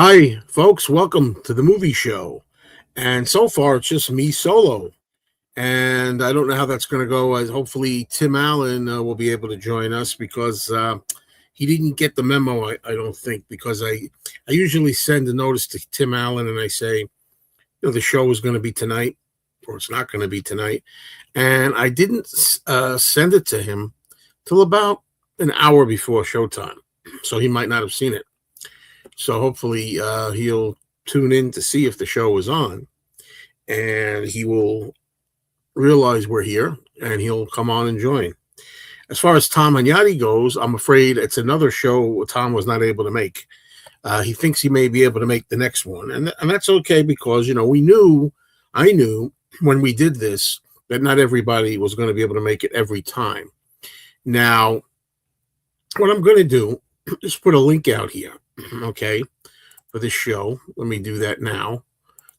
Hi, folks. Welcome to the movie show. And so far, it's just me solo. And I don't know how that's going to go. Hopefully, Tim Allen will be able to join us because he didn't get the memo, I don't think, because I usually send a notice to Tim Allen and I say, the show is going to be tonight or it's not going to be tonight. And I didn't send it to him till about an hour before showtime. So he might not have seen it. So hopefully he'll tune in to see if the show is on, and he will realize we're here, and he'll come on and join. As far as Tom Hanyadi goes, I'm afraid it's another show Tom was not able to make. He thinks he may be able to make the next one, and that's okay because I knew when we did this that not everybody was going to be able to make it every time. Now, what I'm going to do is put a link out here. Okay, for this show. Let me do that now.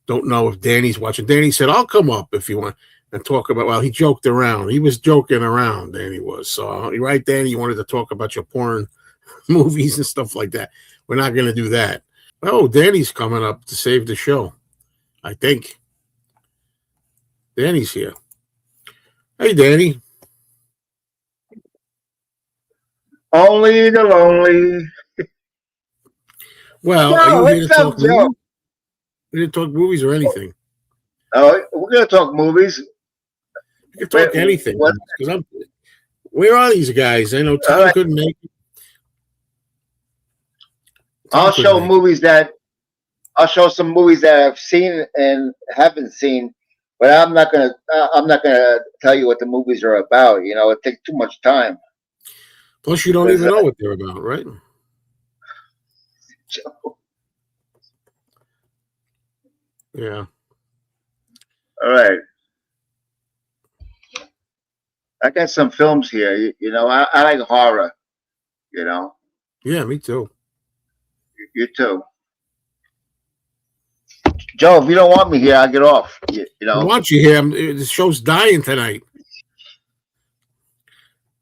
Don't know if Danny's watching. Danny said, I'll come up if you want and talk about, well, he joked around. He was joking around, Danny was. So, right, Danny, you wanted to talk about your porn movies and stuff like that. We're not going to do that. Oh, Danny's coming up to save the show, I think. Danny's here. Hey, Danny. Only the lonely. Well, Joe, are you here to talk Joe? movies? You didn't talk movies or anything. Oh, we're gonna talk movies. You can talk anything. Because where are these guys? I know Tom couldn't make it. I'll show some movies that I've seen and haven't seen, but I'm not gonna tell you what the movies are about. It takes too much time. Plus, you don't even know what they're about, right? Yeah. All right. I got some films here. I like horror. Yeah, me too. You too. Joe, if you don't want me here, I'll get off. I want you here. The show's dying tonight.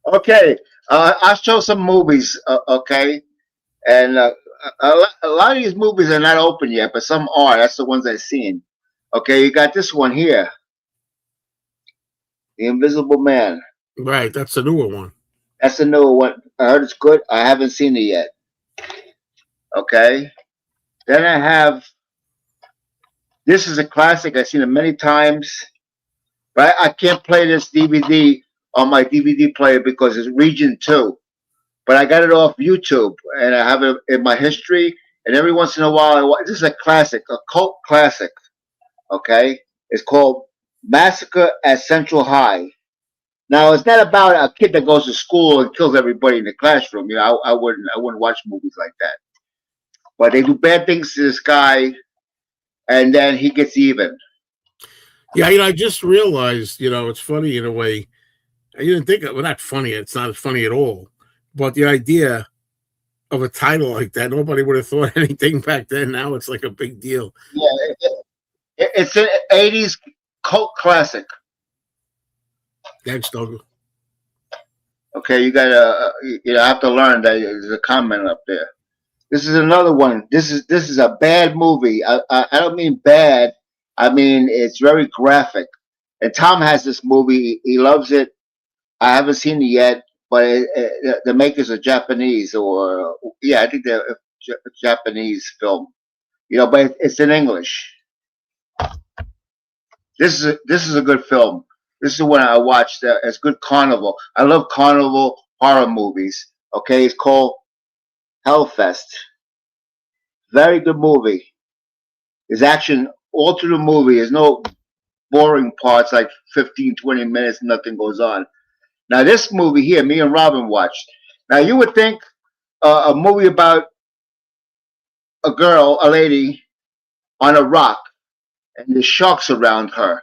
Okay. I'll show some movies. Okay. And a lot of these movies are not open yet, but some are. That's the ones I've seen. Okay, you got this one here, The Invisible Man. Right, that's the newer one. That's the newer one. I heard it's good. I haven't seen it yet. Okay. Then I have, this is a classic. I've seen it many times, but I can't play this DVD on my DVD player because it's Region 2. But I got it off YouTube, and I have it in my history. And every once in a while, this is a classic, a cult classic. Okay, it's called Massacre at Central High. Now, it's not about a kid that goes to school and kills everybody in the classroom. I wouldn't watch movies like that. But they do bad things to this guy, and then he gets even. Yeah, I just realized, it's funny in a way. I didn't think it. Well, not funny. It's not funny at all. But the idea of a title like that, nobody would have thought anything back then. Now it's like a big deal. Yeah, it's an 80s cult classic. Thanks, Doug. Okay, you gotta, I have to learn that there's a comment up there. This is another one. This is a bad movie. I don't mean bad. I mean it's very graphic. And Tom has this movie. He loves it. I haven't seen it yet. But the makers are Japanese, I think they're a Japanese film, but it's in English. This is a good film. This is the one I watched. It's good carnival. I love carnival horror movies. Okay, it's called Hellfest. Very good movie. There's action all through the movie. There's no boring parts like 15, 20 minutes, nothing goes on. Now, this movie here, me and Robin watched. Now, you would think a movie about a lady on a rock, and there's sharks around her,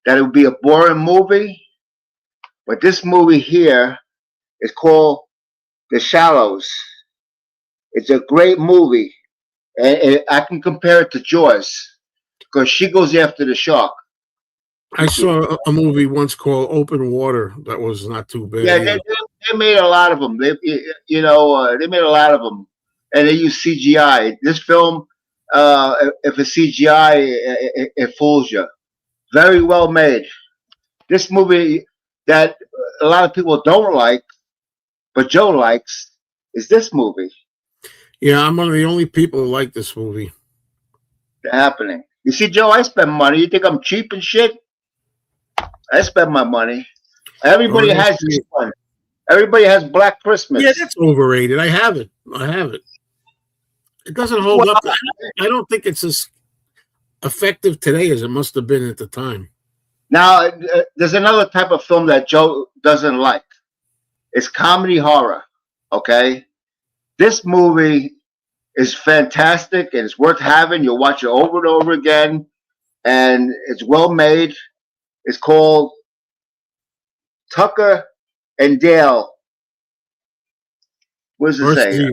that it would be a boring movie. But this movie here is called The Shallows. It's a great movie. And I can compare it to Jaws, because she goes after the shark. I saw a movie once called Open Water that was not too bad. Yeah, they made a lot of them. They made a lot of them, and they use CGI. This film, if it's CGI, it fools you. Very well made. This movie that a lot of people don't like, but Joe likes, is this movie, Yeah, I'm one of the only people who like this movie. The Happening. You see, Joe, I spend money. You think I'm cheap and shit? I spend my money. Everybody has this one. Everybody has Black Christmas. Yeah, that's overrated. I have it. It doesn't hold up. I don't think it's as effective today as it must have been at the time. Now, there's another type of film that Joe doesn't like. It's comedy horror. Okay, this movie is fantastic and it's worth having. You'll watch it over and over again, and it's well made. It's called Tucker and Dale. What does it say?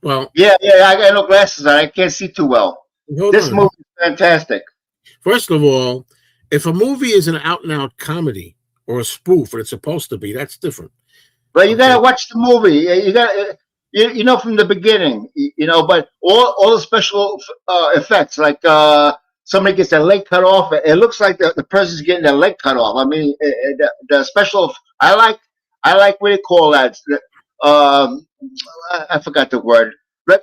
Well, yeah, I got no glasses on. I can't see too well. This movie is fantastic. First of all, if a movie is an out-and-out comedy or a spoof, or it's supposed to be, that's different. But you gotta watch the movie. You got, you know, from the beginning. You know, but all the special effects, like somebody gets their leg cut off. It looks like the person's getting their leg cut off. I mean, the special. I like what they call that. I forgot the word.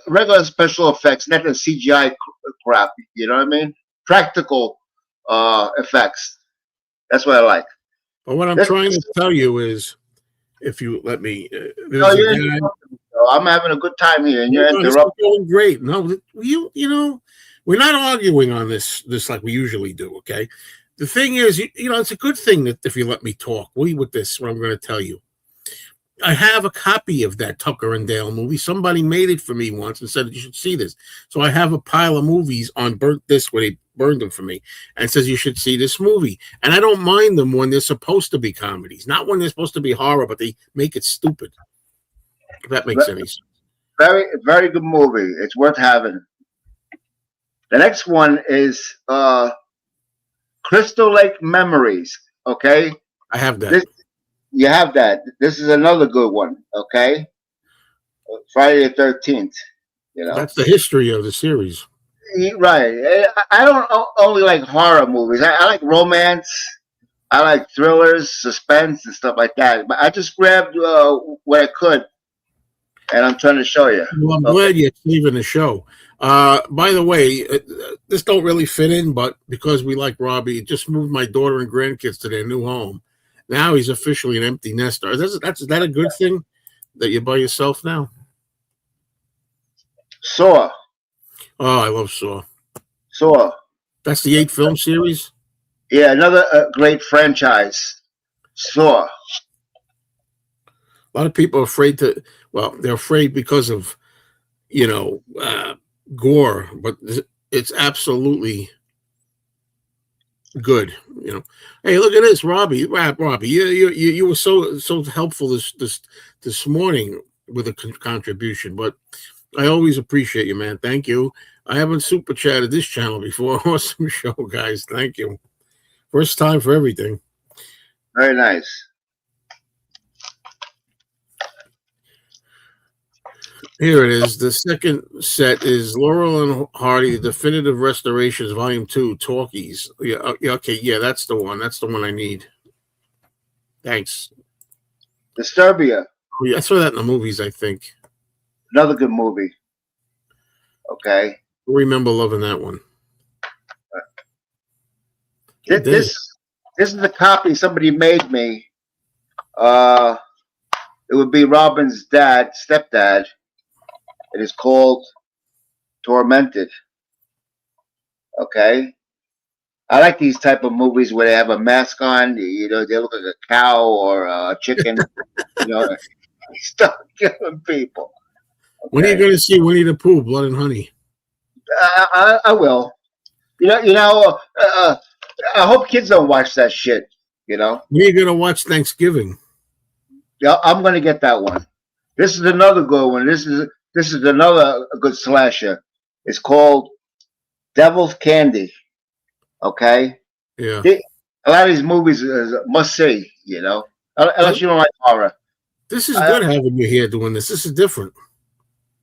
Regular special effects, not the CGI crap. You know what I mean? Practical effects. That's what I like. But what I'm trying to tell you is, if you let me, I'm having a good time here, and you're interrupting. Great. No, you know, we're not arguing on this like we usually do. Okay. The thing is, you know, it's a good thing that if you let me talk, with this, what I'm going to tell you. I have a copy of that Tucker and Dale movie. Somebody made it for me once and said you should see this. So I have a pile of movies on burnt disc where they burned them for me and says you should see this movie. And I don't mind them when they're supposed to be comedies, not when they're supposed to be horror, but they make it stupid. If that makes any sense. Very, very good movie. It's worth having. The next one is Crystal Lake Memories. Okay, I have that. You have that. This is another good one. Okay, Friday the 13th. You know, that's the history of the series. Right. I don't only like horror movies. I like romance. I like thrillers, suspense, and stuff like that. But I just grabbed what I could, and I'm trying to show you. Well, I'm glad you're leaving the show. By the way, this don't really fit in, but because we like Robbie, just moved my daughter and grandkids to their new home. Now he's officially an empty nester. Is that a good thing that you're by yourself now? Saw. Oh, I love Saw. Saw. That's the 8 film series? Yeah, another great franchise. Saw. A lot of people are afraid they're afraid because of, you know, gore, but it's absolutely good. You know, hey, look at this, Robbie. You were so helpful this morning with a contribution, but I always appreciate you, man. Thank you. I haven't super chatted this channel before. Awesome show, guys. Thank you. First time for everything. Very nice. Here it is. The second set is Laurel and Hardy, Definitive Restorations, Volume 2, Talkies. Yeah, okay, yeah, that's the one. That's the one I need. Thanks. Disturbia. Oh, yeah, I saw that in the movies, I think. Another good movie. Okay. I remember loving that one. This is a copy somebody made me. It would be Robin's stepdad. It is called Tormented. Okay. I like these type of movies where they have a mask on. You know, they look like a cow or a chicken. You know, stop killing people. Okay. When are you going to see Winnie the Pooh, Blood and Honey? I will. You know. I hope kids don't watch that shit. You know. When are you going to watch Thanksgiving? Yeah, I'm going to get that one. This is another good one. This is another good slasher. It's called Devil's Candy. Okay. Yeah. A lot of these movies must see. You know, unless you don't like horror. This is good having you here doing this. This is different.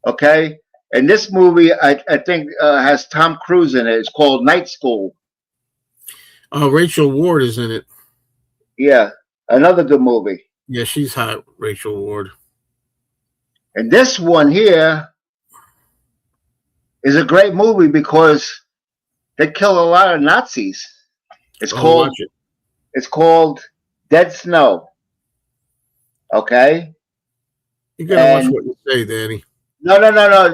Okay. And this movie, I think, has Tom Cruise in it. It's called Night School. Oh, Rachel Ward is in it. Yeah, another good movie. Yeah, she's hot, Rachel Ward. And this one here is a great movie because they kill a lot of Nazis. It's called Watch it. It's called Dead Snow. Okay. You gotta watch what you say, Danny. No.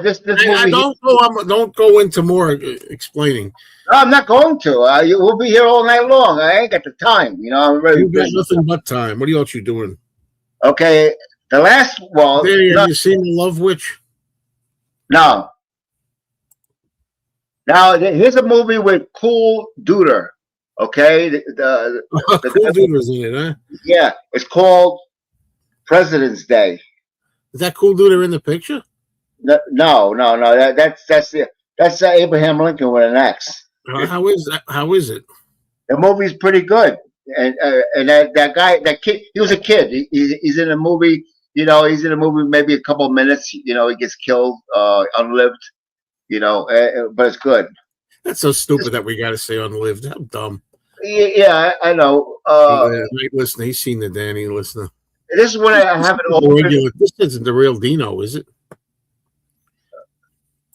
This movie. Don't go into more explaining. No, I'm not going to. We'll be here all night long. I ain't got the time. You know, I'm very You got busy. nothing but time. What else you doing? Okay. The last one. Danny, have you seen The Love Witch? No. Now here's a movie with Cool Duder. Okay. Cool Duder's in it, huh? Yeah. It's called President's Day. Is that Cool Duder in the picture? No. That's Abraham Lincoln with an X. How is that? How is it? The movie's pretty good, and that guy, that kid, he was a kid. He's in a movie. You know, he's in a movie maybe a couple of minutes. You know, he gets killed, unlived. You know, but it's good. That's so stupid that we got to say unlived. How dumb. Yeah, I know. Night listener, he's seen the Danny listener. This is when I haven't opened. This isn't the real Dino, is it?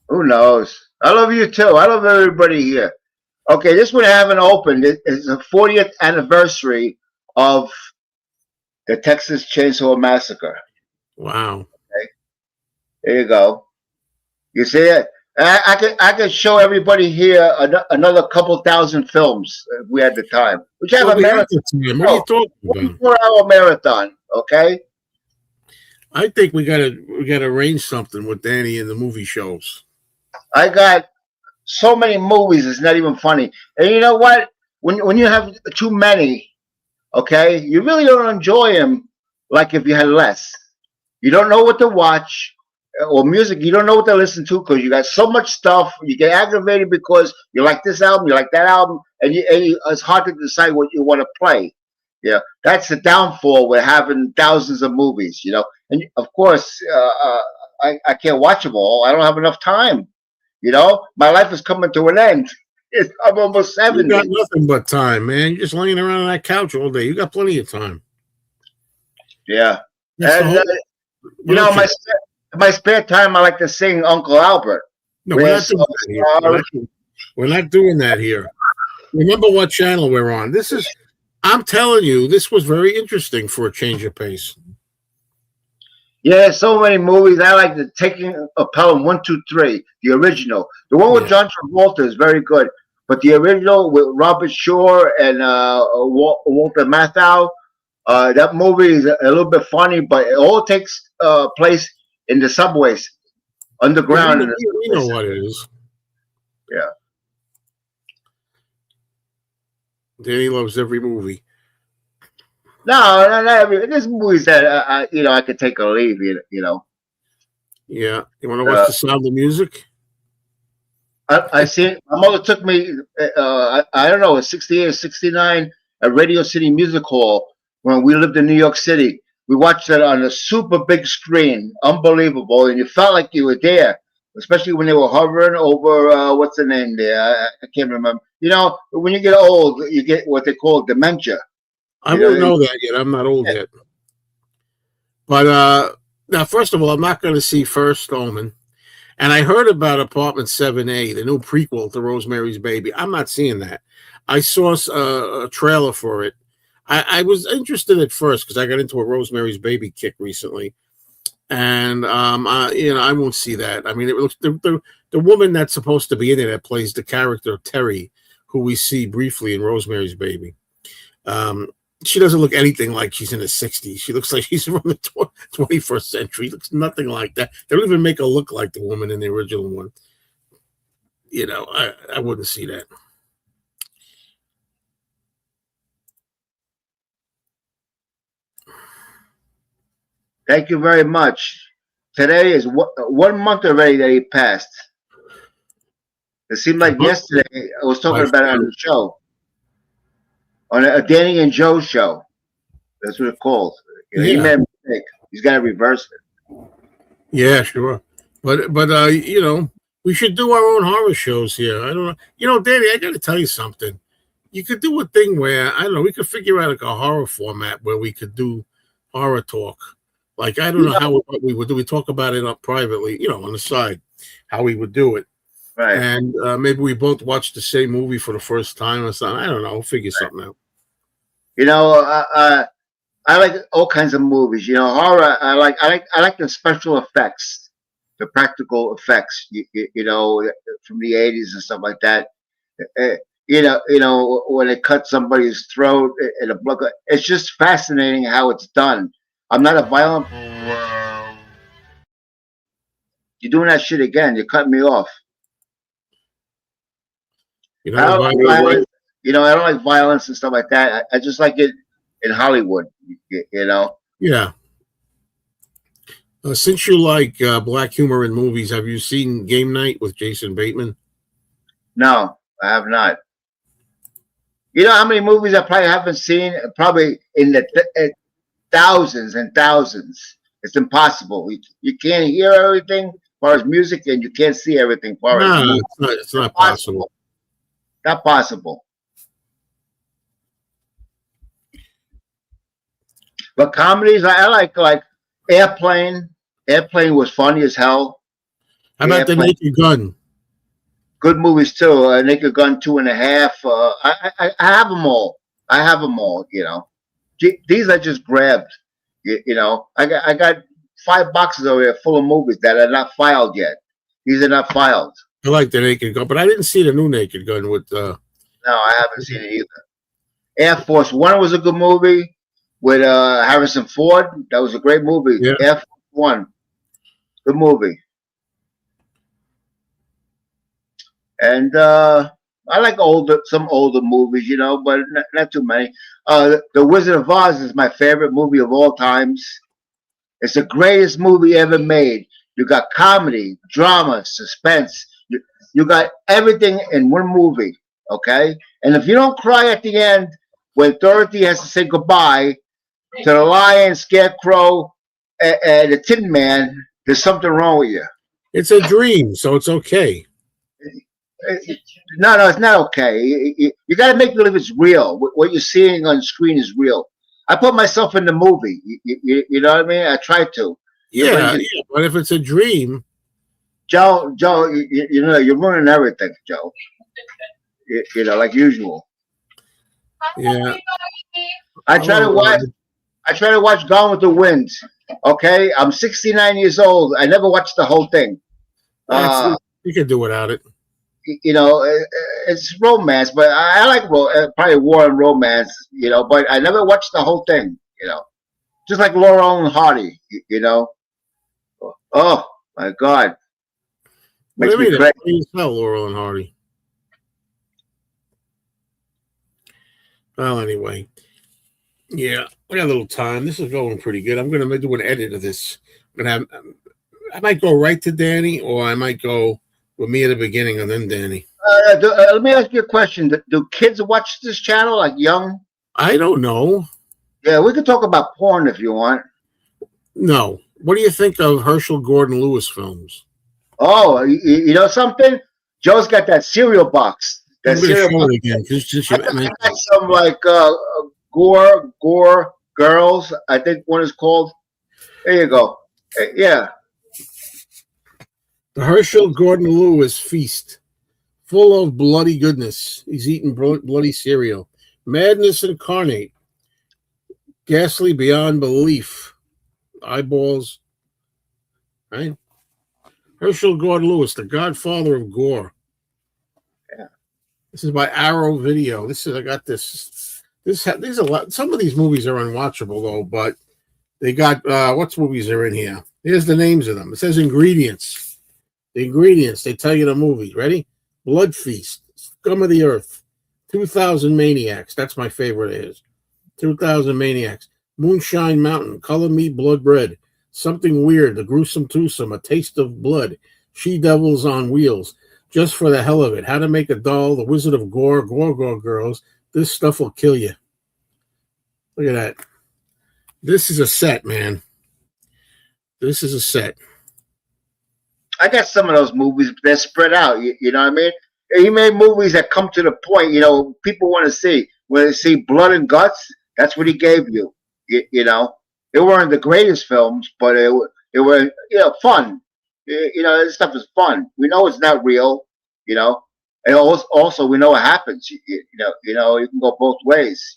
Who knows? I love you too. I love everybody here. Okay, this one I haven't opened. It's the 40th anniversary of the Texas Chainsaw Massacre. Wow. Okay. There you go. You see it? I could show everybody here another couple thousand films if we had the time. Which have a marathon. What are you talking about? 4-hour marathon. Okay. I think we gotta arrange something with Danny in the movie shows. I got so many movies, it's not even funny. And you know what? When you have too many, okay, you really don't enjoy them like if you had less. You don't know what to watch, or music, you don't know what to listen to because you got so much stuff. You get aggravated because you like this album, you like that album, and it's hard to decide what you want to play. Yeah, that's the downfall with having thousands of movies, you know. And of course, I can't watch them all. I don't have enough time. You know, my life is coming to an end. I'm almost 70. You got nothing but time, man. You're just laying around on that couch all day. You got plenty of time. Yeah. And, you know, my spare time, I like to sing Uncle Albert. No, we're not doing that here. We're not doing that here. Remember what channel we're on. I'm telling you, this was very interesting for a change of pace. Yeah, so many movies. I like the Taking a Pelham 1, 2, 3, the original. The one with John Travolta is very good, but the original with Robert Shaw and Walter Matthau, that movie is a little bit funny, but it all takes place in the subways, underground. You know what it is. Yeah. Danny loves every movie. No, not every. There's movies that I could take or leave. You know. Yeah, you want to watch The Sound of Music? I see. My mother took me. I don't know, 68 or 69 at Radio City Music Hall when we lived in New York City. We watched it on a super big screen, unbelievable, and you felt like you were there. Especially when they were hovering over what's the name there? I can't remember. You know, when you get old, you get what they call dementia. I won't know that yet. I'm not old yet. But now, first of all, I'm not going to see First Omen. And I heard about Apartment 7A, the new prequel to Rosemary's Baby. I'm not seeing that. I saw a trailer for it. I was interested at first because I got into a Rosemary's Baby kick recently. And, I won't see that. I mean, it looks the woman that's supposed to be in it that plays the character Terry, who we see briefly in Rosemary's Baby. She doesn't look anything like she's in the 60s. She looks like she's from the 21st century. Looks nothing like that. They don't even make her look like the woman in the original one. You know, I wouldn't see that. Thank you very much. Today is 1 month already that he passed. It seemed like yesterday I was talking about it on the show. On a Danny and Joe show. That's what it's called. You know, he made a mistake. He's got to reverse it. Yeah, sure. But you know, we should do our own horror shows here. I don't know. You know, Danny, I got to tell you something. You could do a thing where I don't know. We could figure out like a horror format where we could do horror talk. Like I don't You know know, what we would do. We talk about it up privately, you know, on the side, how we would do it, right, and maybe we both watch the same movie for the first time or something. I don't know. We'll figure something out. you know, I like all kinds of movies. You know, horror. I like the special effects, the practical effects. You know, from the '80s and stuff like that. Uh, you know when they cut somebody's throat and the blood. It's just fascinating how it's done. I'm not a violent. You're doing that shit again. You cut me off. You I know, don't like violence. You know, I don't like violence and stuff like that. I just like it in Hollywood. You know. yeah. Since you like black humor in movies, have you seen Game Night with Jason Bateman? No, I have not. You know how many movies I probably haven't seen? Probably in the thousands and thousands. It's impossible. You can't hear everything as far as music, and you can't see everything as far as Nah, movies. it's not possible. Not possible. But comedies, I like Airplane. Airplane was funny as hell. How about the Airplane. Naked Gun? Good movies too. Naked Gun 2.5. I have them all. I have them all. You know, these I just grabbed. You know, I got 5 boxes over here full of movies that are not filed yet. These are not filed. I like the Naked Gun, but I didn't see the new Naked Gun with. No, I haven't seen it either. Air Force One was a good movie with Harrison Ford. That was a great movie. Yeah. Air Force One, good movie. And I like some older movies, you know, but not too many. The Wizard of Oz is my favorite movie of all times. It's the greatest movie ever made. You got comedy, drama, suspense. You got everything in one movie, okay? And if you don't cry at the end when Dorothy has to say goodbye to the lion, Scarecrow, and the Tin Man, there's something wrong with you. It's a dream, so it's okay. No, it's not okay. You got to make believe it's real. What you're seeing on screen is real. I put myself in the movie. You know what I mean? I try to. Yeah, but if it's a dream, Joe, you know, you're ruining everything, Joe. You know, like usual. yeah. I try to watch Gone with the Wind. Okay, I'm 69 years old. I never watched the whole thing. You can do without it. You know, it's romance, but I like probably war and romance, you know, but I never watched the whole thing, you know. Just like Laurel and Hardy, you know. Oh, my God. Makes me crazy. You smell Laurel and Hardy. Well, anyway. Yeah, I got a little time. This is going pretty good. I'm going to do an edit of this. I might go right to Danny, or I might go with me at the beginning and then Danny. Let me ask you a question. Do kids watch this channel, like young? I don't know. Yeah, we could talk about porn if you want. No. What do you think of Herschel Gordon Lewis films? Oh, you know something? Joe's got that cereal box. That cereal box. Again, I got some like Gore Girls, I think one is called. There you go. Yeah. The Herschel Gordon Lewis feast, full of bloody goodness. He's eating bloody cereal. Madness incarnate. Ghastly beyond belief. Eyeballs. Right? Herschel Gordon Lewis, the godfather of gore. Yeah. This is by Arrow Video. I got this. These a lot. Some of these movies are unwatchable though, but they got what movies are in here? Here's the names of them. It says ingredients. The ingredients, they tell you the movie. Ready? Blood Feast, Scum of the Earth, 2000 Maniacs. That's my favorite of his. 2000 Maniacs. Moonshine Mountain, Color Me Blood Red, Something Weird, The Gruesome Twosome, A Taste of Blood, She Devils on Wheels, Just for the Hell of It, How to Make a Doll, The Wizard of Gore, Gore Girls. This stuff will kill you. Look at that. This is a set, man. This is a set. I got some of those movies, but they're spread out. You know what I mean? He made movies that come to the point. People want to see. When they see blood and guts, that's what he gave you. They weren't the greatest films, but it were fun. This stuff is fun. We know it's not real. You know, and also we know what happens. You can go both ways.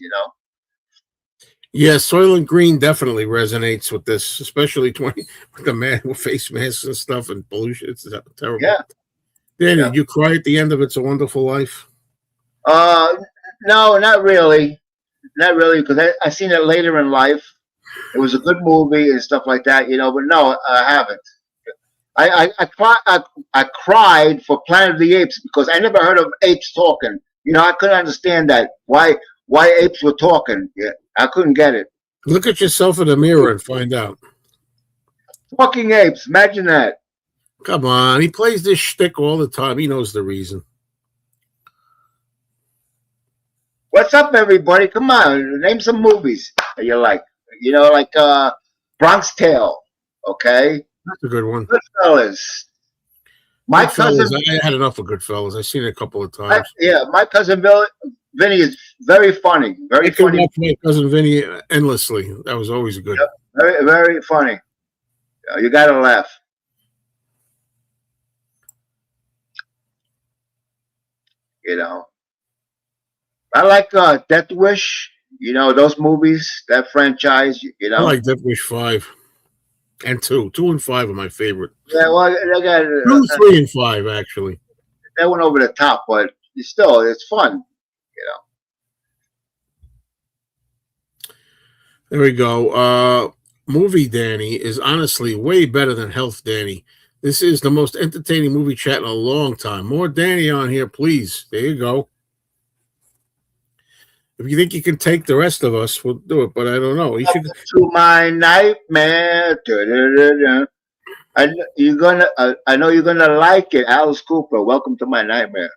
Yeah, Soylent Green definitely resonates with this, especially with the man with face masks and stuff and pollution. It's terrible. Yeah. Danny, did you cry at the end of It's a Wonderful Life? No, not really. Not really, because I seen it later in life. It was a good movie and stuff like that, but no, I haven't. I cried for Planet of the Apes because I never heard of apes talking. I couldn't understand that. Why apes were talking. Yeah, I couldn't get it. Look at yourself in the mirror and find out. Fucking apes. Imagine that. Come on. He plays this shtick all the time. He knows the reason. What's up, everybody? Come on. Name some movies that you like. Like Bronx Tale. Okay? That's a good one. Goodfellas. My cousin. I had enough of Goodfellas. I've seen it a couple of times. My cousin Vinny is very funny. Very funny. Watch My Cousin Vinny endlessly. That was always good. Yep. Very, very funny. You got to laugh. I like Death Wish. Those movies, that franchise. I like Death Wish 5 and 2. 2 and 5 are my favorite. Yeah, well, they got 2, 3, and 5 actually. That went over the top, but still, it's fun. There we go. Movie Danny is honestly way better than Health Danny. This is the most entertaining movie chat in a long time. More Danny on here, please. There you go. If you think you can take the rest of us, we'll do it. But I don't know. To my nightmare. I know you're gonna like it, Alice Cooper. Welcome to my nightmare.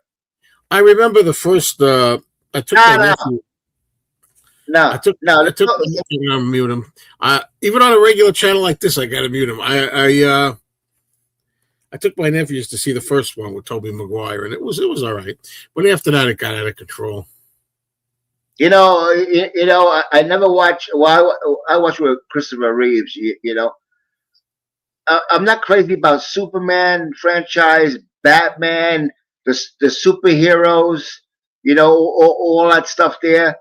I remember the first. I took my nephew. I took to mute him. Even on a regular channel like this, I got to mute him. I took my nephews to see the first one with Tobey Maguire, and it was all right. But after that, it got out of control. I never watch. Well, I watch with Christopher Reeves. I'm not crazy about Superman franchise, Batman, the superheroes. All that stuff there.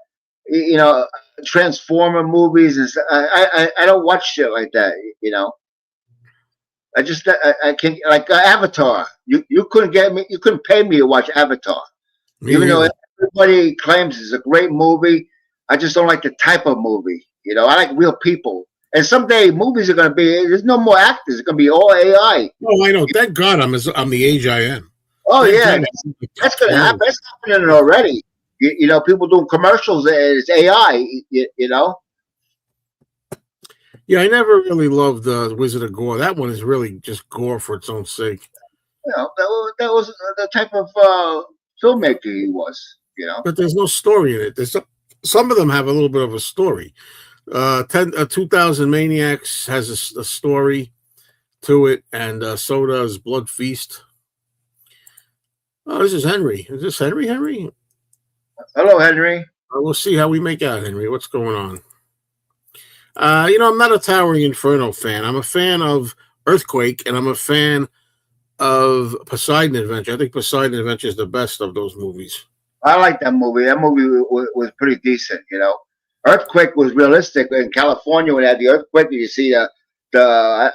Transformer movies and stuff. I don't watch shit like that. I can't, like Avatar. You couldn't get me. You couldn't pay me to watch Avatar, even though everybody claims it's a great movie. I just don't like the type of movie. I like real people. And someday movies are going to be. There's no more actors. It's going to be all AI. Oh, I know. Thank God I'm the age I am. Oh yeah, that's going to happen. That's happening already. People doing commercials. It's AI. Yeah, I never really loved Wizard of Gore. That one is really just gore for its own sake. That was the type of filmmaker he was. But there's no story in it. There's some of them have a little bit of a story. 2000 Maniacs has a story to it, and so does Blood Feast. Oh, this is Henry. Is this Henry? Henry? Hello, Henry. We'll see how we make out, Henry. What's going on? I'm not a Towering Inferno fan. I'm a fan of Earthquake, and I'm a fan of Poseidon Adventure. I think Poseidon Adventure is the best of those movies. I like that movie. That movie was pretty decent, Earthquake was realistic in California when they had the earthquake. You see the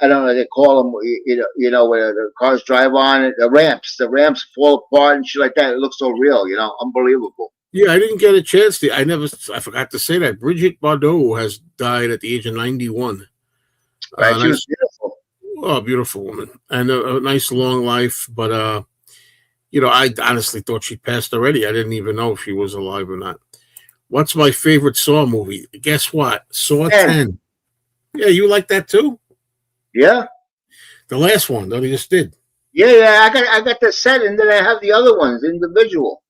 I don't know, they call them, where the cars drive on it, the ramps fall apart and shit like that. It looks so real, unbelievable. Yeah, I didn't get a chance to. I forgot to say that Brigitte Bardot has died at the age of 91. Right, she was beautiful. Oh, beautiful woman, and a nice long life. But I honestly thought she passed already. I didn't even know if she was alive or not. What's my favorite Saw movie? Guess what? Saw 10. Yeah, you like that too? Yeah. The last one that he just did. Yeah. I got the set, and then I have the other ones individual.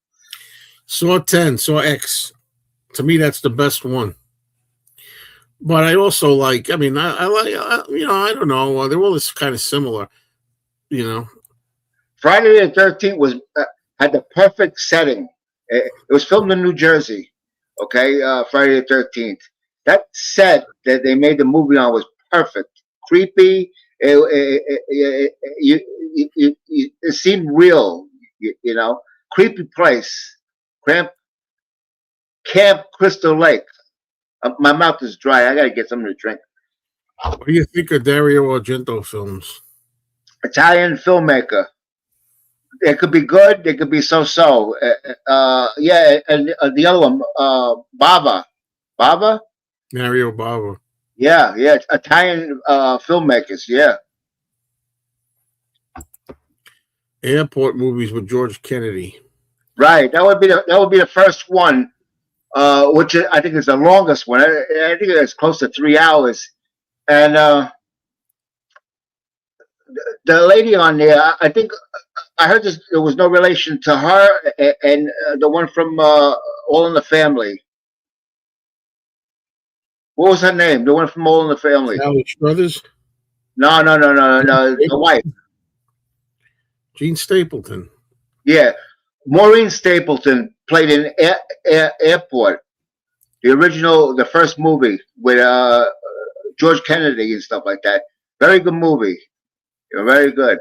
Saw 10, Saw X. To me, that's the best one. But I also like. I mean, I like. I don't know. They're all kind of similar. Friday the 13th was had the perfect setting. It was filmed in New Jersey. Okay, Friday the 13th. That set that they made the movie on was perfect. Creepy. It seemed real. Creepy place. Camp Crystal Lake. My mouth is dry. I gotta get something to drink. What do you think of Dario Argento films? Italian filmmaker. They could be good. They could be so-so. Yeah, and the other one, Bava. Mario Bava. Yeah, Italian filmmakers. Yeah, Airport movies with George Kennedy. right. That would be the first one, which I think is the longest one. I think it's close to 3 hours. And the lady on there, I think I heard there was no relation to her and the one from All in the Family. What was her name? The one from All in the Family. Sally Struthers. No. The wife. Gene Stapleton. Yeah, Maureen Stapleton played in Airport, the first movie with George Kennedy and stuff like that. Very good movie. Very good.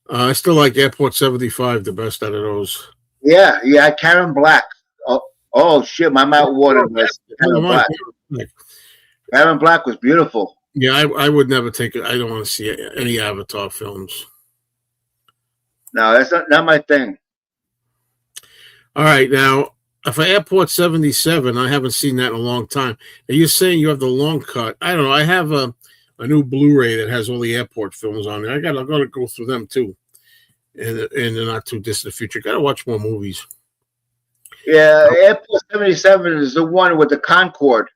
I still like Airport 75 the best out of those. Yeah, Karen Black. Oh shit, my mouth watered. Karen Black. Karen Black was beautiful. Yeah, I would never take it. I don't want to see any Avatar films. No, that's not my thing. All right, now, for Airport 77, I haven't seen that in a long time. Now, you're saying you have the long cut. I don't know. I have a new Blu-ray that has all the airport films on it. I got to go through them, too, in the not-too-distant future. Got to watch more movies. Yeah, Airport 77 is the one with the Concorde.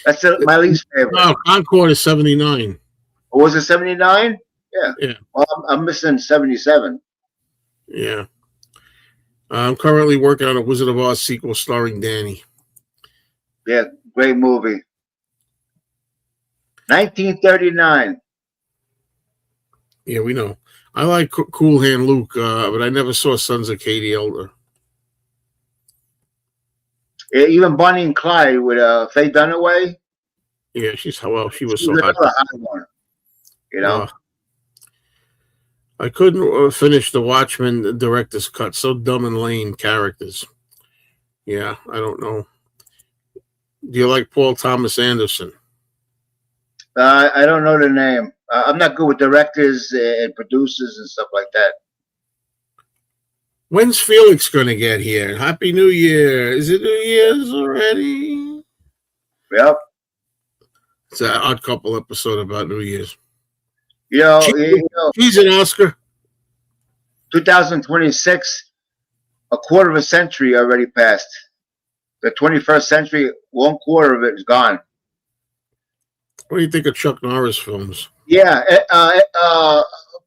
That's my least favorite. No, Concorde is 79. Or was it 79? Yeah. Well, I'm missing 77. Yeah. I'm currently working on a Wizard of Oz sequel starring Danny. Yeah, great movie. 1939. Yeah, we know. I like Cool Hand Luke, but I never saw Sons of Katie Elder. Yeah, even Bonnie and Clyde with Faye Dunaway. Yeah, she was so another hot. high one. I couldn't finish the Watchmen director's cut. So dumb and lame characters. Yeah, I don't know. Do you like Paul Thomas Anderson? I don't know the name. I'm not good with directors and producers and stuff like that. When's Felix going to get here? Happy New Year. Is it New Year's already? Yep. It's an Odd Couple episode about New Year's. He's an Oscar. 2026, a quarter of a century already passed. The 21st century, 1/4 of it is gone. What do you think of Chuck Norris films? Yeah,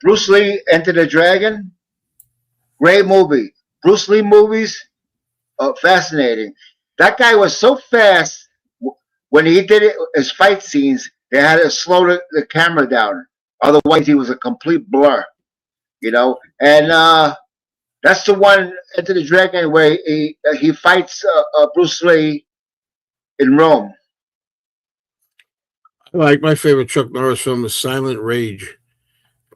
Bruce Lee, Enter the Dragon, great movie. Bruce Lee movies, fascinating. That guy was so fast when he did his fight scenes. They had to slow the camera down. Otherwise, he was a complete blur, And that's the one, Enter the Dragon, where he fights Bruce Lee in Rome. Like my favorite Chuck Norris film is Silent Rage.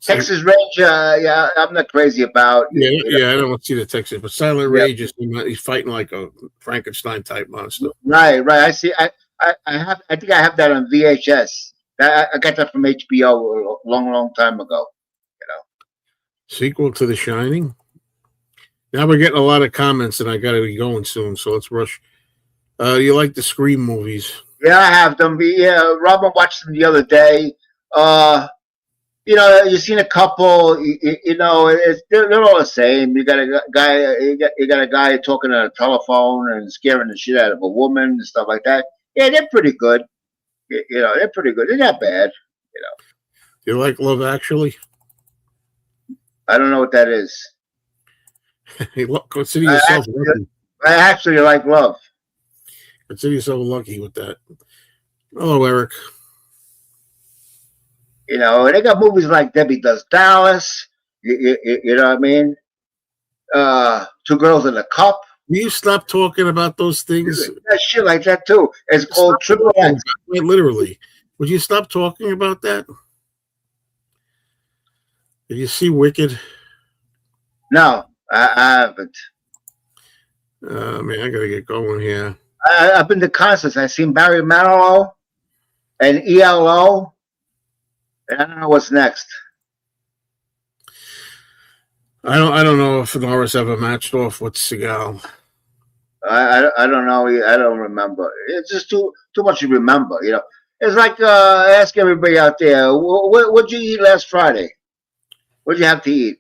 Texas Ranger, yeah, I'm not crazy about. Yeah, I don't want to see the Texas, but Silent Rage is he's fighting like a Frankenstein type monster. Right. I see. I think I have that on VHS. I got that from HBO a long time ago. Sequel to The Shining. Now we're getting a lot of comments, and I got to be going soon, so let's rush. You like the Scream movies? Yeah, I have them. Yeah, Robin watched them the other day. You've seen a couple. They're all the same. You got a guy. You got a guy talking on a telephone and scaring the shit out of a woman and stuff like that. Yeah, they're pretty good. They're pretty good. They're not bad. You like Love Actually? I don't know what that is. Consider yourself lucky. I actually like Love. Consider yourself lucky with that. Hello, Eric. You know, they got movies like Debbie Does Dallas. You know what I mean? Two Girls in a Cup. Will you stop talking about those things? That shit like that too. It's called Stop Triple talking X. about it, literally. Would you stop talking about that? Did you see Wicked? No, I haven't. Man, I gotta get going here. I've been to concerts. I've seen Barry Manilow and ELO, and I don't know what's next. I don't know if Norris ever matched off with Seagal. I don't know. I don't remember. It's just too much to remember. You know, it's like ask everybody out there, what'd you eat last Friday? What'd you have to eat?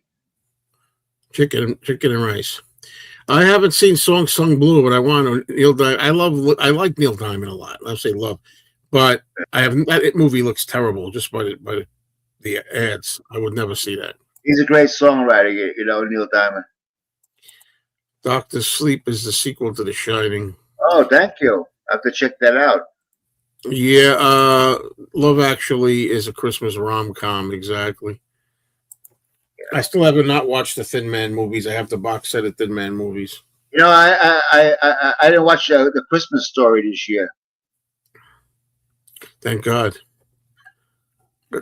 Chicken and rice. I haven't seen Song Sung Blue, but I want to. Neil Diamond. I like Neil Diamond a lot. I'll say love, but I have that movie looks terrible just by the ads. I would never see that. He's a great songwriter, you know, Neil Diamond. Doctor Sleep is the sequel to The Shining. Oh, thank you. I have to check that out. Yeah, Love Actually is a Christmas rom-com, exactly. I still haven't not watched the Thin Man movies. I have the box set of Thin Man movies. You know, I didn't watch the Christmas Story this year. Thank God.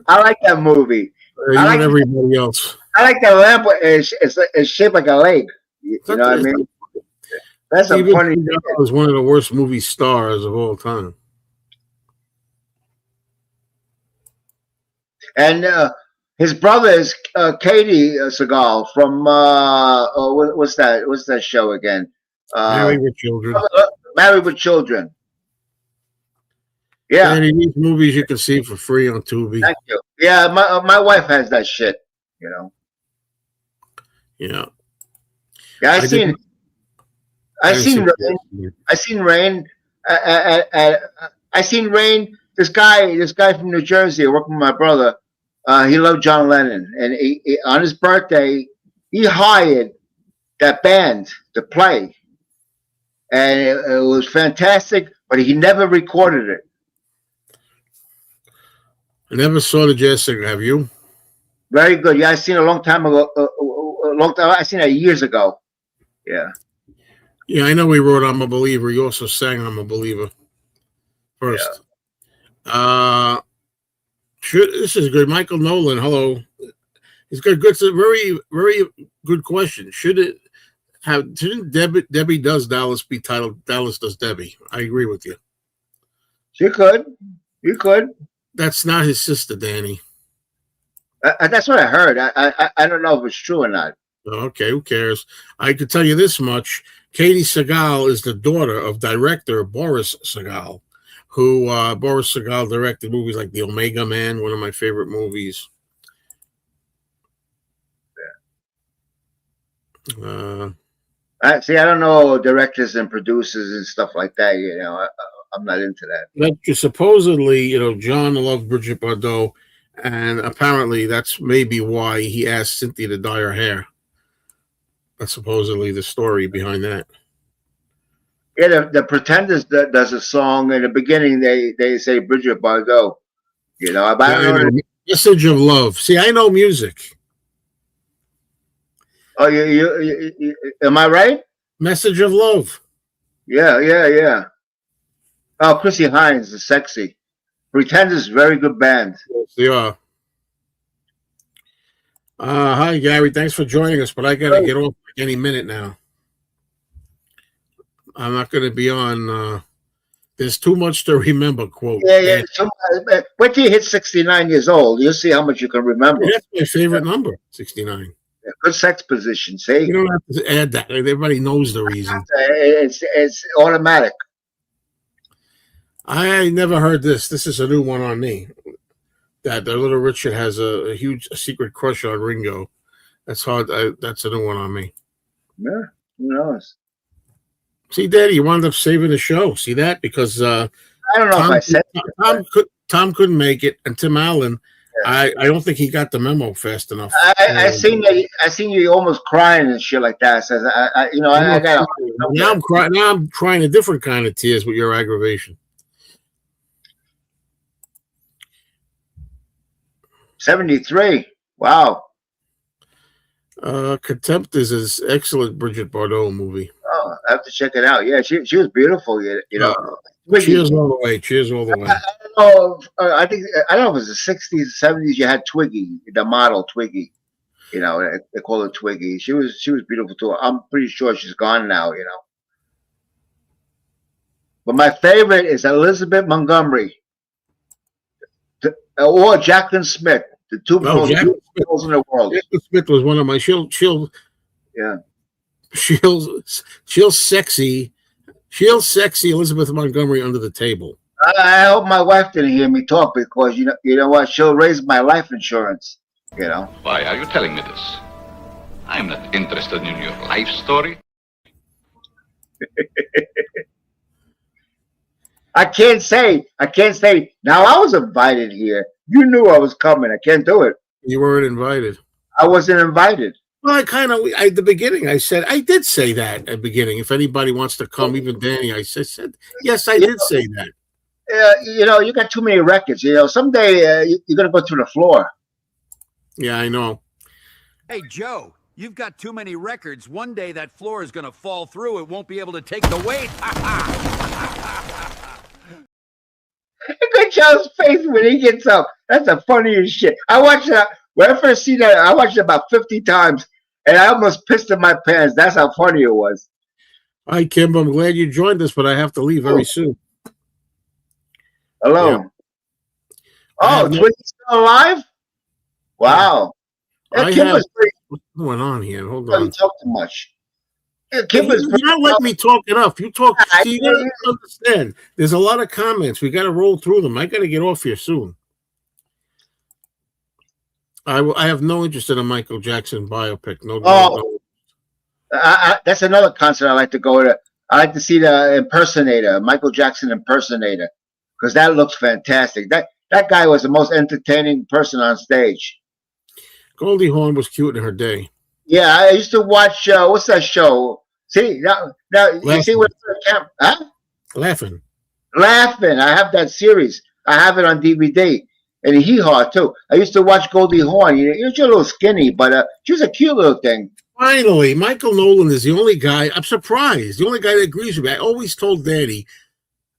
I like that movie. I like everybody else. I like that lamp. It's shaped like a lake. You know what I mean? That's a funny. Was one of the worst movie stars of all time. And his brother is Katie Seagal from what's that? What's that show again? Married with Children. Married with Children. Yeah. And these movies you can see for free on Tubi. Thank you. Yeah, my wife has that shit. You know. Yeah. Yeah, I seen Rain. I seen Rain. This guy from New Jersey, working with my brother. He loved John Lennon, and he, on his birthday, he hired that band to play, and it was fantastic. But he never recorded it. I never saw the Jazz Singer. Have you? Very good. Yeah, I seen it a long time ago. I seen it years ago. Yeah. Yeah, I know he wrote "I'm a Believer." He also sang "I'm a Believer" first. Yeah. This is good. Michael Nolan, hello. It's good. It's a very, very good question. Shouldn't Debbie Does Dallas be titled Dallas Does Debbie? I agree with you. You could. That's not his sister, Danny. That's what I heard. I don't know if it's true or not. Okay, who cares? I could tell you this much. Katie Seagal is the daughter of director Boris Seagal, who Boris Seagal directed movies like The Omega Man, one of my favorite movies. See, I don't know directors and producers and stuff like that. You know, I'm not into that. But supposedly, you know, John loved Brigitte Bardot, and apparently that's maybe why he asked Cynthia to dye her hair. That's supposedly the story behind that. Yeah, the Pretenders does a song in the beginning. They say Brigitte Bardot. You know, I don't know. Message of Love. See, I know music. Oh, you am I right? Message of Love. Yeah. Oh, Chrissy Hines is sexy. Pretenders, very good band. Yes, they are. Hi, Gary. Thanks for joining us, but I got to get off any minute now. I'm not going to be on. There's too much to remember, quote. Yeah. Wait till you hit 69 years old. You'll see how much you can remember. That's my favorite number, 69. Yeah, good sex position, see? You don't have to add that. Everybody knows the reason. It's automatic. I never heard this. This is a new one on me. That Little Richard has a huge secret crush on Ringo. That's hard. That's a new one on me. Yeah, who knows? See, Daddy, you wound up saving the show. See that? Because I don't know if I said Tom couldn't make it, and Tim Allen. Yeah. I don't think he got the memo fast enough. I seen you almost crying and shit like that. Says I got. Now I'm crying. Now I'm crying a different kind of tears with your aggravation. '73. Wow. Contempt is an excellent Bridget Bardot movie. Oh, I have to check it out. Yeah, she was beautiful. You know, Cheers all the way. Cheers all the way. I think I don't know if it was the '60s, '70s. You had Twiggy, the model Twiggy. You know, they call her Twiggy. She was beautiful too. I'm pretty sure she's gone now. You know, but my favorite is Elizabeth Montgomery or Jacqueline Smith, the two most beautiful girls in the world. Jacqueline Smith was one of my. She'll sexy Elizabeth Montgomery under the table. I hope my wife didn't hear me talk because you know what? She'll raise my life insurance. You know. Why are you telling me this? I'm not interested in your life story. I can't say. Now I was invited here. You knew I was coming. I can't do it. You weren't invited. I wasn't invited. Well, at the beginning, I did say that at the beginning. If anybody wants to come, even Danny, I said, yes, I did say that. You know, you got too many records. You know, someday you're going to go through the floor. Yeah, I know. Hey, Joe, you've got too many records. One day that floor is going to fall through. It won't be able to take the weight. Look at Joe's face when he gets up. That's the funniest shit. I watched that. When I first see that, I watched it about 50 times, and I almost pissed in my pants. That's how funny it was. Hi, Kim. I'm glad you joined us, but I have to leave very soon. Hello. Yeah. Oh, Twiggy's still alive? Wow. What's going on here? Hold on. You talk too much. You're not letting me talk enough. You talk. You gotta understand. There's a lot of comments. We got to roll through them. I got to get off here soon. I have no interest in a Michael Jackson biopic. No. That's another concert I like to go to. I like to see the impersonator, Michael Jackson impersonator, because that looks fantastic. That guy was the most entertaining person on stage. Goldie Hawn was cute in her day. Yeah, I used to watch. What's that show? See now you see what camera? Huh? Laughing. I have that series. I have it on DVD. And Hee Haw too. I used to watch Goldie Hawn. You're a little skinny, but she was a cute little thing. Finally, Michael Nolan is the only guy. I'm surprised. The only guy that agrees with me. I always told Danny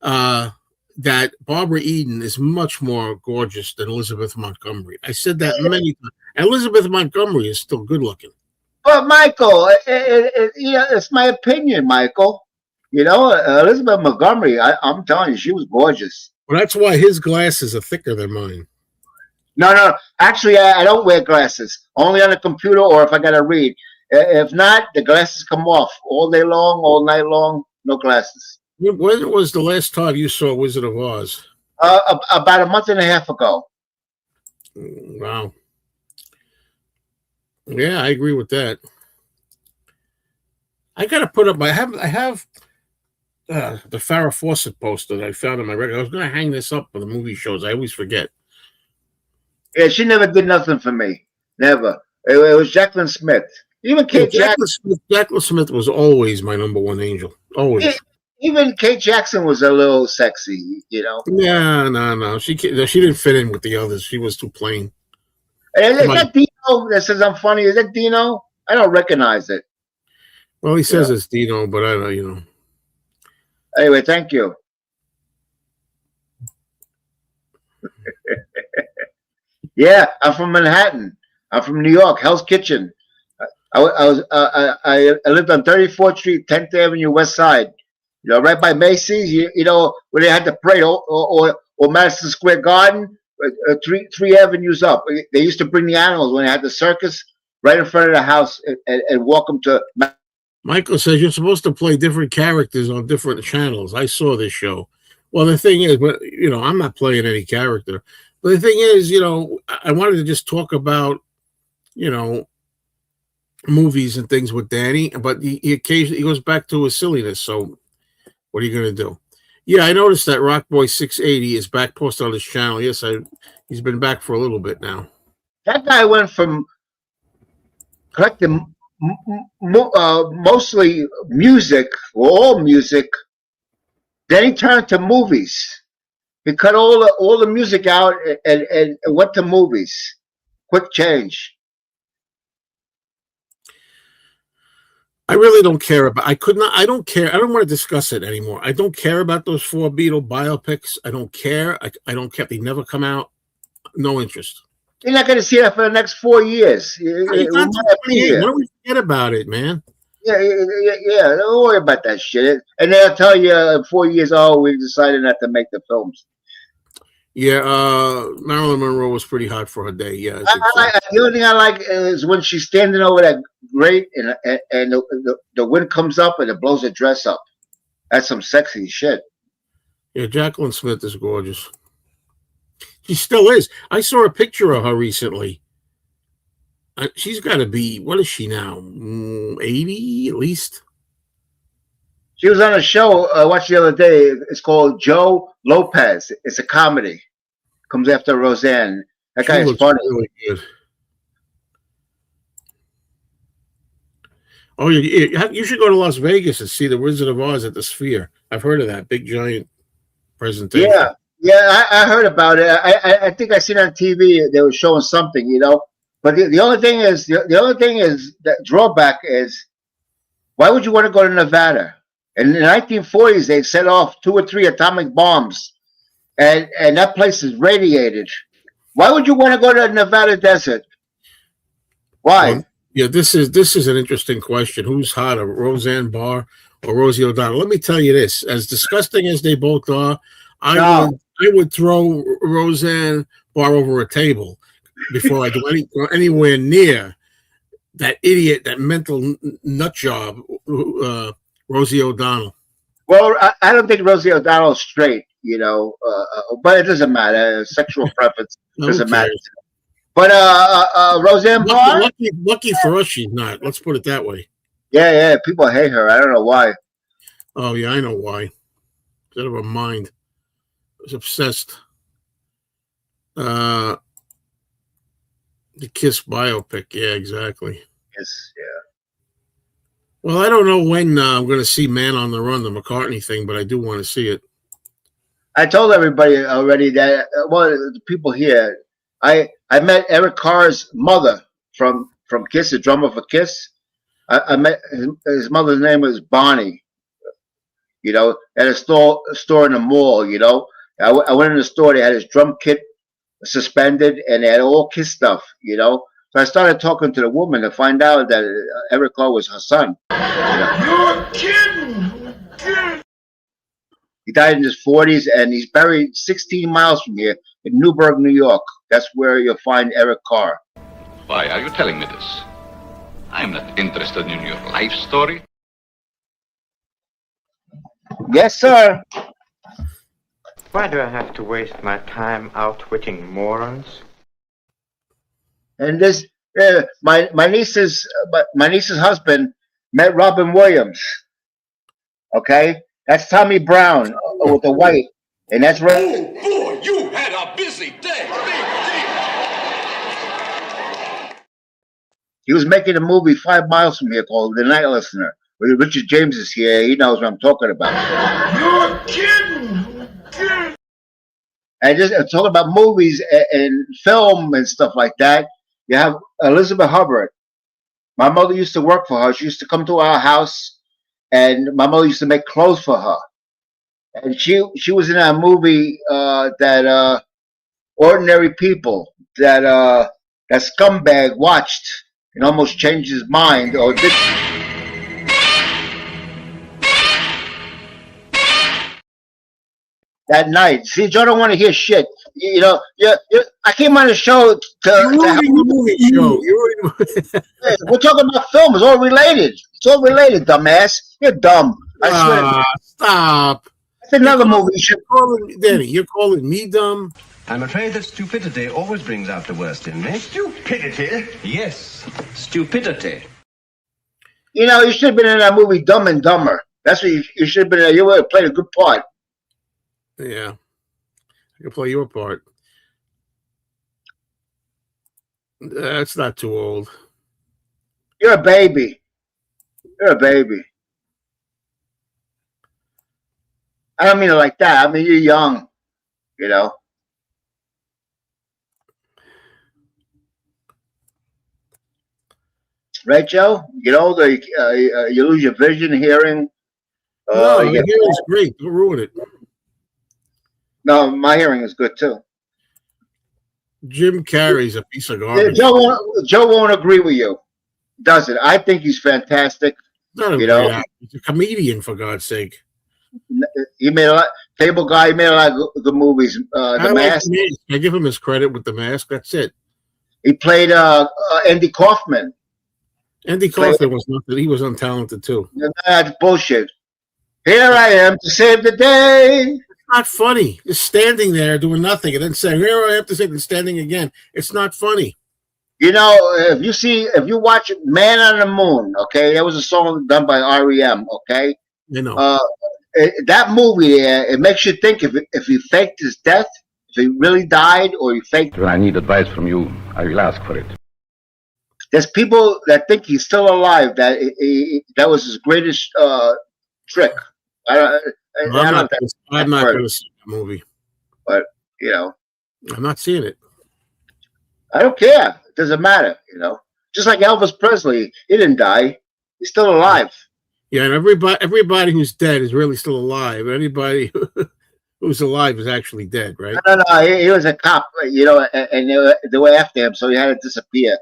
that Barbara Eden is much more gorgeous than Elizabeth Montgomery. I said that many times. And Elizabeth Montgomery is still good looking. But Michael, it's my opinion, Michael. You know, Elizabeth Montgomery. I'm telling you, she was gorgeous. Well, that's why his glasses are thicker than mine. No. Actually, I don't wear glasses. Only on the computer or if I got to read. If not, the glasses come off all day long, all night long. No glasses. When was the last time you saw Wizard of Oz? About a month and a half ago. Wow. Yeah, I agree with that. I got to put up. I have the Farrah Fawcett poster that I found in my record. I was going to hang this up for the movie shows. I always forget. Yeah, she never did nothing for me. Never. It was Jacqueline Smith. Even Kate Jackson. Jacqueline Smith was always my number one angel. Always. Even Kate Jackson was a little sexy, you know. Yeah, no. She didn't fit in with the others. She was too plain. Is that Dino that says I'm funny? Is that Dino? I don't recognize it. Well, he says it's Dino, but I don't, Anyway, thank you. Yeah, I'm from Manhattan. I'm from New York, Hell's Kitchen. I lived on 34th Street, 10th Avenue, West Side. You know, right by Macy's. You know where they had the parade, or Madison Square Garden, three avenues up. They used to bring the animals when they had the circus right in front of the house and walk them to. Michael says you're supposed to play different characters on different channels. I saw this show. Well, the thing is, but I'm not playing any character. But the thing is, I wanted to just talk about, movies and things with Danny, but he occasionally goes back to his silliness. So what are you going to do? Yeah, I noticed that Rockboy 680 is back posted on his channel. Yes, he's been back for a little bit now. That guy went from collecting mostly music, or all music. Then he turned to movies. He cut all the music out and went to movies. quick change. I really don't care about. I could not. I don't care. I don't want to discuss it anymore. I don't care about those 4 Beatle biopics. I don't care. I don't care. They never come out. No interest. You're not going to see that for the next 4 years. It's on to 28. Why don't we forget about it, man? Yeah. Don't worry about that shit. And they'll tell you in 4 years, oh, we decided not to make the films. Yeah, Marilyn Monroe was pretty hot for her day. Yeah, the only thing I like is when she's standing over that grate and the wind comes up and it blows her dress up. That's some sexy shit. Yeah, Jacqueline Smith is gorgeous. She still is. I saw a picture of her recently. She's got to be, what is she now? 80 at least? She was on a show I watched the other day. It's called Joe Lopez. It's a comedy. Comes after Roseanne. That guy is funny. Really good. Oh, you should go to Las Vegas and see the Wizard of Oz at the Sphere. I've heard of that big giant presentation. Yeah, I heard about it. I think I seen it on TV. They were showing something, you know. But the only thing is, that drawback is, why would you want to go to Nevada? In the 1940s, they set off 2 or 3 atomic bombs, and that place is radiated. Why would you want to go to the Nevada desert? Why? Well, yeah, this is an interesting question. Who's hotter, Roseanne Barr or Rosie O'Donnell? Let me tell you this: as disgusting as they both are, I would throw Roseanne Barr over a table before I do anywhere near that idiot, that mental nut job, Rosie O'Donnell. Well, I don't think Rosie O'Donnell's straight, you know, but it doesn't matter. Sexual preference doesn't matter. But Roseanne Barr? Lucky for us, she's not. Let's put it that way. Yeah. People hate her. I don't know why. Oh, yeah, I know why. Out of her mind. Was obsessed. The Kiss biopic. Yeah, exactly. Yes, yeah. Well, I don't know when I'm going to see Man on the Run, the McCartney thing, but I do want to see it. I told everybody already that, the people here, I met Eric Carr's mother from Kiss, the drummer for Kiss. I met his mother's name was Bonnie, you know, at a store in the mall, you know. I went in the store, they had his drum kit suspended, and they had all Kiss stuff, you know. So I started talking to the woman to find out that Eric Carr was her son. You know? You're kidding! He died in his 40s, and he's buried 16 miles from here in Newburgh, New York. That's where you'll find Eric Carr. Why are you telling me this? I'm not interested in your life story. Yes, sir. Why do I have to waste my time outwitting morons? And this, my niece's husband met Robin Williams. Okay, that's Tommy Brown with the white, and that's right. Oh boy, you had a busy day. He was making a movie 5 miles from here called The Night Listener. When Richard James is here, he knows what I'm talking about. You're kidding! And just talking about movies and film and stuff like that. You have Elizabeth Hubbard. My mother used to work for her. She used to come to our house, and my mother used to make clothes for her. And she was in that movie that Ordinary People that scumbag watched and almost changed his mind or did. That night, see, Joe don't want to hear shit. You know, I came on the show The movie show. we're talking about film. It's all related. It's all related, dumbass. You're dumb. I swear. Stop. That's another movie. Danny, you're calling me dumb? I'm afraid that stupidity always brings out the worst in me. Stupidity? Yes, stupidity. You know, you should have been in that movie Dumb and Dumber. That's what you should have been in. You would have played a good part. Yeah. I can play your part. That's not too old. You're a baby. You're a baby. I don't mean it like that. I mean, you're young, you know. right, Joe? You know, you lose your vision, hearing. No, You your get, hearing's great. Don't ruin it. no, my hearing is good too. Jim Carrey's a piece of Yeah, garbage. Joe won't agree with you, does it? I think he's fantastic. Not a You great know, actor. He's a comedian, for God's sake. he made a lot. Cable Guy, he made a lot of good movies. I The like Mask. The Mask. I give him his credit with The Mask. That's it. He played Andy Kaufman. Andy Kaufman was nothing. He was untalented too. That's bullshit. Here I am to save the day. It's not funny. Just standing there doing nothing and then saying, "Here I have to save," and standing again. It's not funny. You know, if you watch Man on the Moon, okay, that was a song done by REM, okay. You know. That movie there, it makes you think if he faked his death, if he really died, or he faked. When I need advice from you, I will ask for it. There's people that think he's still alive. That was his greatest trick. I'm not going to see that movie. But you know, I'm not seeing it. I don't care. It doesn't matter. You know, just like Elvis Presley, he didn't die. He's still alive. Yeah, and everybody who's dead is really still alive. Anybody who's alive is actually dead, right? No. He was a cop, you know, and they were after him, so he had to disappear.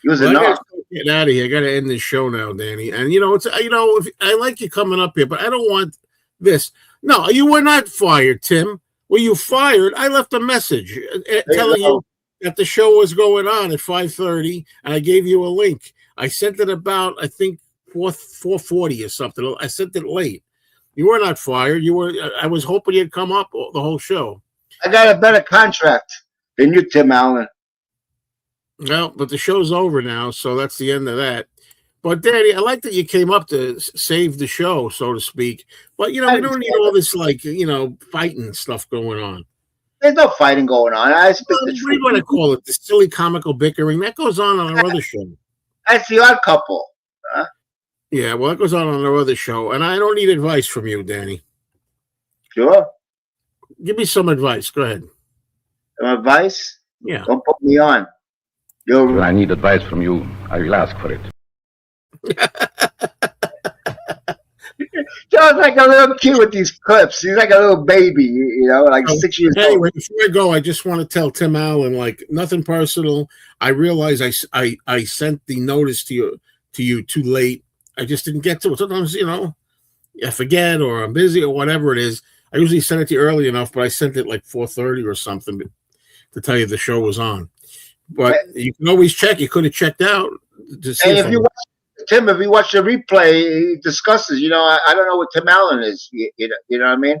He was a narc. Get out of here! I got to end this show now, Danny. And you know, I like you coming up here, but I don't want this. No, you were not fired, Tim. Were you fired? I left a message telling you that the show was going on at 5:30, and I gave you a link. I sent it about, I think, 4:40 or something. I sent it late. You were not fired. You were. I was hoping you'd come up the whole show. I got a better contract than you, Tim Allen. Well, but the show's over now, so that's the end of that. But Danny, I like that you came up to save the show, so to speak. But you know, we don't need all this fighting stuff going on. There's no fighting going on. I speak the What truth. do you want to call it? The silly comical bickering that goes on our other show. That's the Odd Couple. Huh? Yeah, well, that goes on our other show, and I don't need advice from you, Danny. Sure. Give me some advice. Go ahead. Some advice? Yeah. Don't put me on. When I need advice from you, I will ask for it. John's like a little kid with these clips. He's like a little baby, you know, like 6 years old. Anyway, before I go, I just want to tell Tim Allen, like, nothing personal. I realize I sent the notice to you too late. I just didn't get to it. Sometimes, I forget or I'm busy or whatever it is. I usually send it to you early enough, but I sent it like 4:30 or something to tell you the show was on. But you can always check. You could have checked out to see. And if you watch the replay, he discusses. I don't know what Tim Allen is. You know what I mean?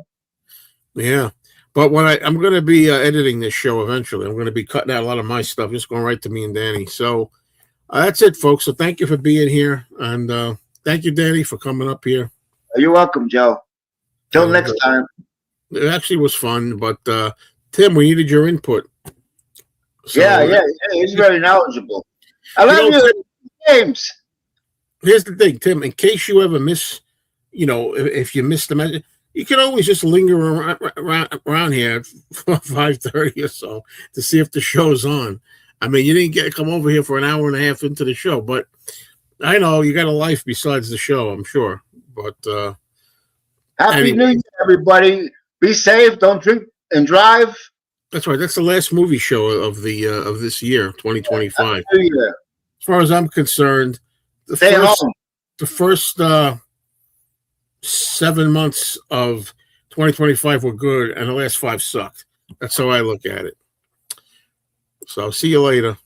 Yeah, but when I'm going to be editing this show eventually, I'm going to be cutting out a lot of my stuff, just going right to me and Danny. So that's it, folks. So thank you for being here, and thank you, Danny, for coming up here. You're welcome, Joe. Till next time. It actually was fun, but Tim, we needed your input. So, yeah, he's very knowledgeable. I love you, James. Here's the thing, Tim. In case you ever miss, if you miss the message, you can always just linger around here at 5:30 or so to see if the show's on. I mean, you didn't come over here for an hour and a half into the show, but I know you got a life besides the show, I'm sure. But Happy New Year, everybody. Be safe. Don't drink and drive. That's right. That's the last movie show of the of this year, 2025. New Year. As far as I'm concerned, Stay home. The first 7 months of 2025 were good, and the last 5 sucked. That's how I look at it. So, see you later.